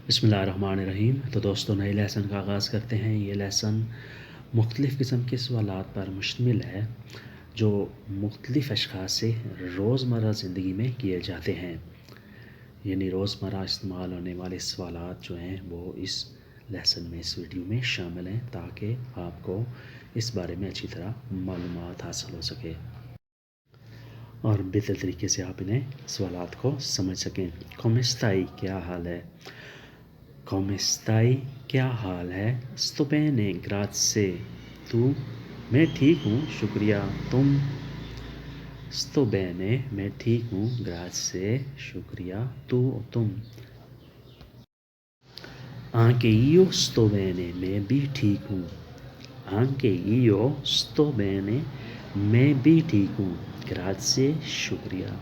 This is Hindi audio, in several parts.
बिस्मिल्लाहिर्रहमानिर्रहीम। तो दोस्तों, नए लेसन का आगाज़ करते हैं। ये लेसन मुख्तलिफ़ किस्म के सवालात पर मुश्तमिल है जो मुख्तलिफ़ अशख़ास से रोज़मर्रा ज़िंदगी में किए जाते हैं। यानी रोज़मर्रा इस्तेमाल होने वाले सवालात जो हैं वो इस लेसन में, इस वीडियो में शामिल हैं ताकि आपको इस बारे में अच्छी तरह मालूमात हासिल हो सके और बेहतर तरीके से आप इन्हें सवालात को समझ सकें। कॉमेस्ताई, क्या हाल है? कॉमेस्ताई, क्या हाल है? sto bene grazie, तू? मैं ठीक हूँ शुक्रिया, तुम? sto bene, मैं ठीक हूँ, grazie, शुक्रिया, तुम? anche io sto bene, मैं भी ठीक हूँ। anche io sto bene, मैं भी ठीक हूँ, grazie, शुक्रिया,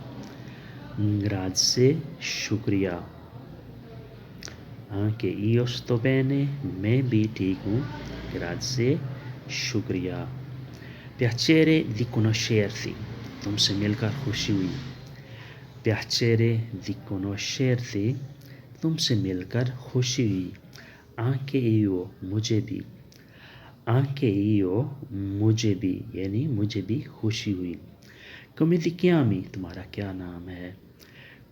grazie, शुक्रिया। anche io sto bene, मैं भी ठीक हूँ, grazie, शुक्रिया। piacere di conoscerti, तुमसे मिलकर खुशी हुई। piacere di conoscerti, तुमसे मिलकर खुशी हुई। anche io, मुझे भी। anche io, मुझे भी, यानी मुझे भी खुशी हुई। come ti chiami, तुम्हारा क्या नाम है?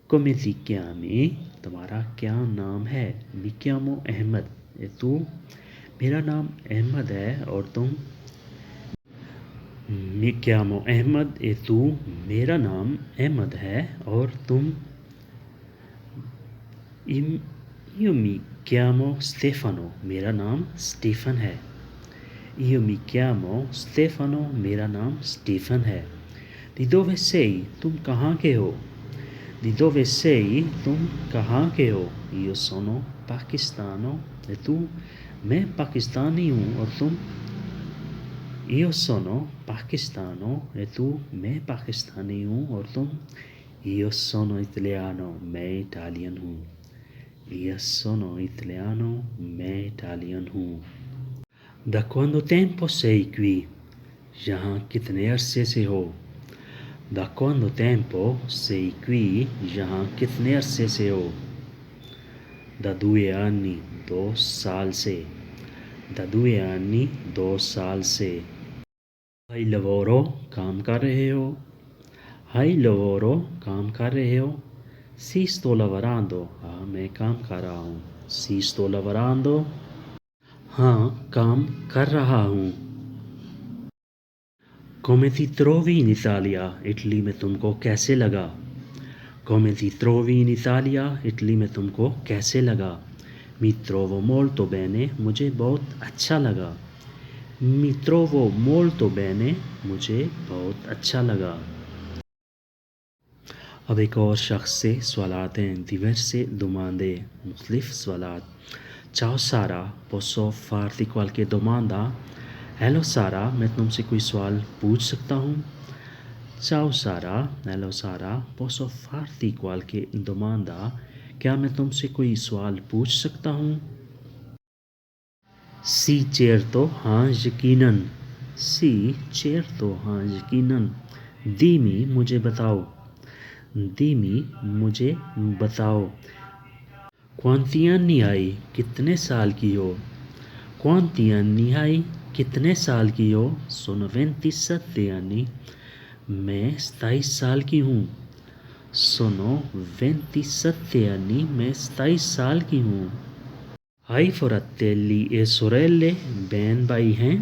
come ti chiami, तुम्हारा क्या नाम है? mi chiamo अहमद, तू? मेरा नाम अहमद है और तुम? mi chiamo अहमद, तू? मेरा नाम अहमद है और तुम? io mi chiamo Stefano, मेरा नाम स्टीफन है। io mi chiamo Stefano, मेरा नाम स्टीफन है। di dove sei, तुम कहाँ के हो? di dove sei, तुम कहाँ के हो? io sono pakistano, तू? मैं पाकिस्तानी हूँ और तुम? io sono pakistano, तू? मैं पाकिस्तानी हूँ और तुम? io sono italiano, मैं इटालियन हूँ। io sono italiano, मैं इटालियन हूँ। da quanto tempo sei qui, यहाँ कितने अरसे से हो? da quanto tempo sei qui, यहाँ कितने अरसे से हो? da 2 anni, 2 साल से। da 2 anni, 2 साल से। hai lavoro, काम कर रहे हो? hai lavoro, काम कर रहे हो? si sto lavorando, हाँ मैं काम कर रहा हूँ। si sto lavorando, हाँ काम कर रहा हूँ। come ti trovi in Italia, Italy में तुमको कैसे लगा? come ti trovi in Italia, Italy में तुमको कैसे लगा? mi trovo molto bene, मुझे बहुत अच्छा लगा। mi trovo molto bene, मुझे बहुत अच्छा लगा। अब एक और शख्स से सवालात हैं। diverse domande, मुख्तलिफ सवालात। ciao Sara, posso farti qualche domanda? Hello सारा, मैं तुमसे कोई सवाल पूछ सकता हूँ? ciao Sara, हेलो सारा, posso farti qualche domanda? क्या मैं तुमसे कोई सवाल पूछ सकता हूँ? sì certo, हाँ यकीनन। sì certo, हाँ यकीनन। dimmi, मुझे बताओ। dimmi, मुझे बताओ। quanti anni hai, कितने साल की हो? quanti anni hai, कितने साल की हो? sono 27 anni, मैं 27 साल की हूँ। sono 27 anni, मैं 27 साल की हूँ। hai fratelli e sorelle, बहन भाई हैं?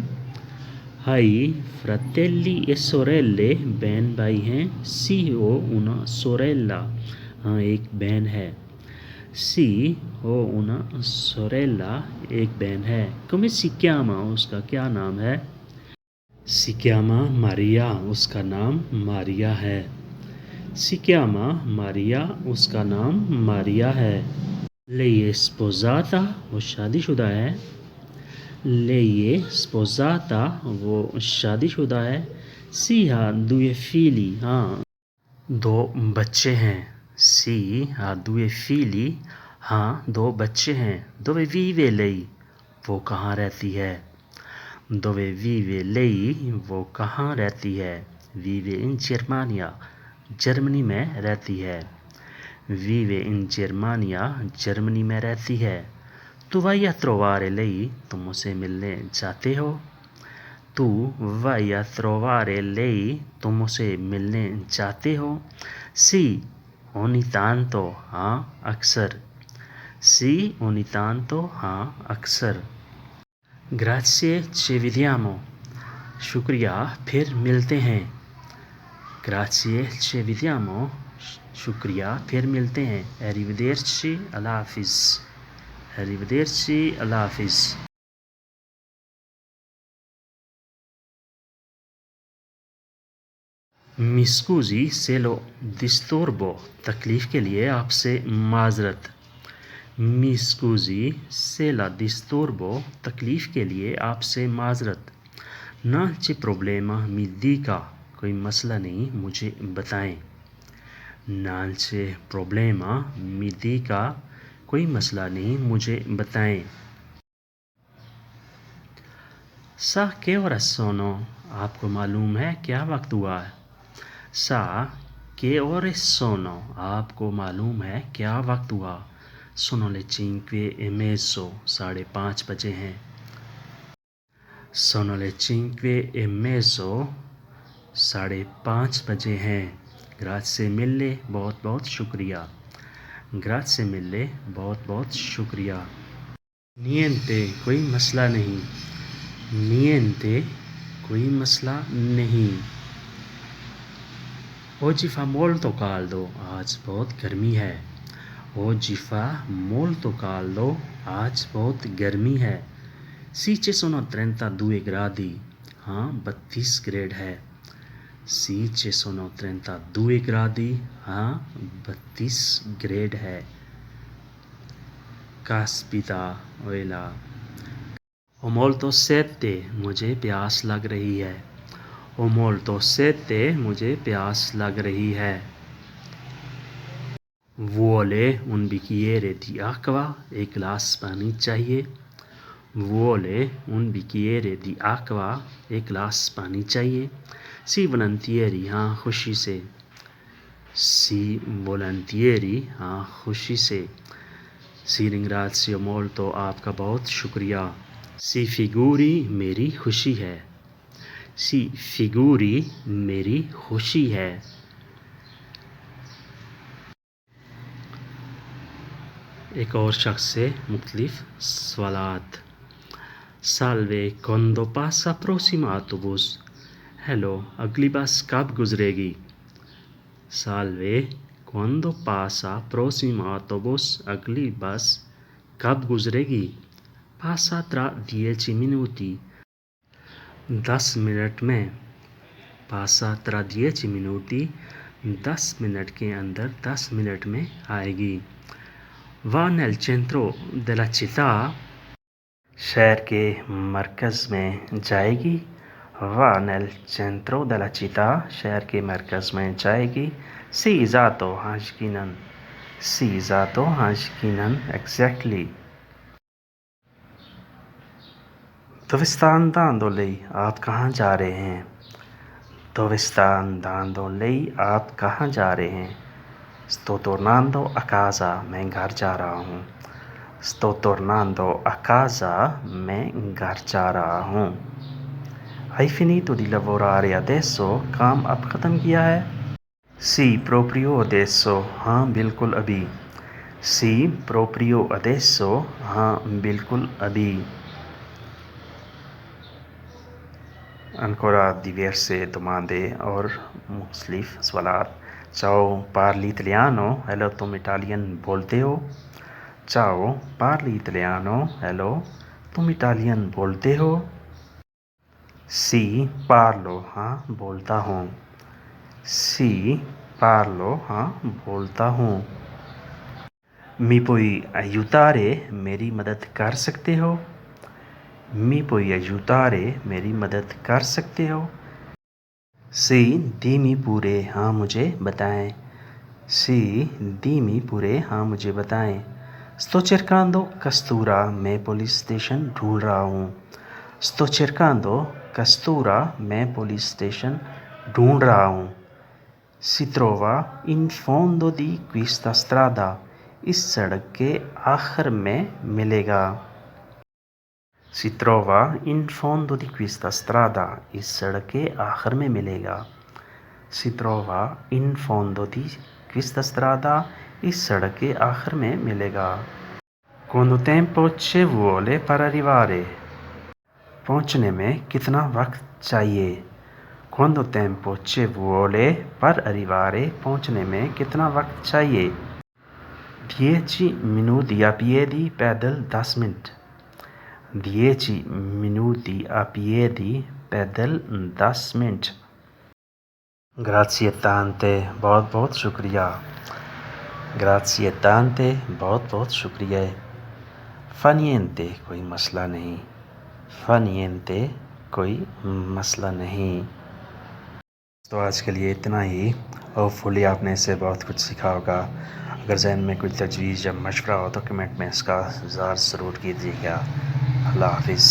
hai fratelli e sorelle, बहन भाई हैं? sì ho una sorella, हाँ एक बहन है। sì ho una sorella, एक बहन है। come si chiama, उसका क्या नाम है? si chiama Maria, उसका नाम मारिया है। si chiama Maria, उसका नाम मारिया है। lei è sposata, वो शादीशुदा है। lei è sposata, वो शादीशुदा है। sì ha 2 figli, हाँ 2 बच्चे हैं। sì ha 2 figli, हाँ 2 बच्चे हैं। dove vive lei, वो कहाँ रहती है? dove vive lei, वो कहाँ रहती है? vive in Germania, जर्मनी में रहती है। vive in Germania, जर्मनी में रहती है। Tu vai a trovare lei, तुम उसे मिलने जाते हो। Tu vai a trovare lei, तुम उसे मिलने जाते हो। Sì, ogni tanto, हाँ अक्सर। Sì, ogni tanto, हाँ अक्सर। Grazie, ci vediamo, शुक्रिया, फिर मिलते हैं। Grazie, ci vediamo, शुक्रिया, फिर मिलते हैं। Arrivederci, अल्लाह हाफिज़। Arrivederci, अल्लाह हाफिज़। Mi scusi se lo disturbo, तकलीफ़ के लिए आपसे माज़रत। Mi scusi se la disturbo, तकलीफ़ के लिए आपसे माज़रत। Non c'è problema, mi dica, कोई मसला नहीं, मुझे बताएं। Non c'è problema, mi dica, कोई मसला नहीं, मुझे बताएं। Sa che ora sono, आपको मालूम है क्या वक्त हुआ है? Sa che ore sono, आपको मालूम है क्या वक्त हुआ? Sono le 5:30, 5:30 बजे हैं। Sono le 5:30, 5:30 बजे हैं। Grazie mille, बहुत बहुत शुक्रिया। Grazie mille, बहुत बहुत शुक्रिया। Niente, कोई मसला नहीं। Niente, कोई मसला नहीं। Oggi fa molto caldo, आज बहुत गर्मी है। Oggi fa molto caldo, आज बहुत गर्मी है। Sì, ci sono 32 gradi, हाँ 32 ग्रेड है। Sì, ci sono 32 gradi, हाँ 32 ग्रेड है। Caspita, ओएला। Ho molto sete, मुझे प्यास लग रही है। Ho molto sete, मुझे प्यास लग रही है। Vuole un bicchiere di acqua, एक गिलास पानी चाहिए। Vuole un bicchiere di acqua, एक गिलास पानी चाहिए। Sì, volentieri, हाँ खुशी से। Sì, volentieri, हाँ खुशी से। Sì, ringrazio molto, आपका बहुत शुक्रिया। Si figuri, मेरी खुशी है। Si figuri, मेरी खुशी है। एक और शख्स से मुख्तलिफ सवालात। Salve, quando passa prossimo autobus? Hello, अगली बस कब गुजरेगी? Salve, quando passa prossimo autobus? अगली बस कब गुजरेगी? Passa tra 10 minuti, 10 मिनट में। Passa tra 10 minuti, 10 मिनट के अंदर 10 मिनट में आएगी। Va nel centro della città, शहर के मरकज़ में जाएगी। Va nel centro della città, शहर के मरकज़ में जाएगी। Sì, esatto, हाँ यकीनन। Sì, esatto, हाँ यकीनन, exactly। Dove sta andando lei? आप कहाँ जा रहे हैं? Dove sta andando lei? आप कहाँ जा रहे हैं? Sto tornando a casa, मैं घर जा रहा हूँ। Sto tornando a casa, मैं घर जा रहा हूँ। Hai finito di lavorare adesso? काम अब ख़त्म किया है? Sì, proprio adesso, हाँ बिल्कुल अभी। Sì, proprio adesso, हाँ बिल्कुल अभी। Ancora diverse domande और मुख्तलिफ सवालात। Ciao, parli italiano? हेलो, तुम इटालियन बोलते हो? Ciao, parli italiano? हेलो, तुम इटालियन बोलते हो? Sì, parlo, हाँ बोलता हूँ। Sì, parlo, हाँ बोलता हूँ। Mi puoi aiutare? मेरी मदद कर सकते हो? Mi puoi aiutare? मेरी मदद कर सकते हो? Sì, dimmi pure, हाँ मुझे बताएं। Sì, dimmi pure, हाँ मुझे बताएं। Sto cercando Kastura, मैं पुलिस स्टेशन ढूंढ रहा हूँ। Sto cercando Kastura, मैं पुलिस स्टेशन ढूंढ रहा हूँ। Si trova in fondo di questa strada. इस सड़क के आखिर में मिलेगा. Si trova in fondo di questa strada. इस सड़क के आखिर में मिलेगा. Si trova in fondo di questa strada. इस सड़क के आखिर में मिलेगा. Quanto tempo ci vuole per arrivare? पहुंचने में कितना वक्त चाहिए? Quanto tempo ci vuole per arrivare? पहुंचने में कितना वक्त चाहिए? 10 minuti a piedi, पैदल 10 मिनट. 10 minuti a piedi, पैदल 10 मिनट. Grazie tante, बहुत बहुत शुक्रिया. Grazie tante, बहुत बहुत शुक्रिया. Fa niente, कोई मसला नहीं. Fa niente, कोई मसला नहीं. तो आज के लिए इतना ही. होपफुली आपने इससे बहुत कुछ सीखा होगा. अगर ज़हन में कोई तजवीज़ या मशवरा हो तो कमेंट में इसका इज़हार ज़रूर कीजिएगा. अल्लाह हाफ़िज़.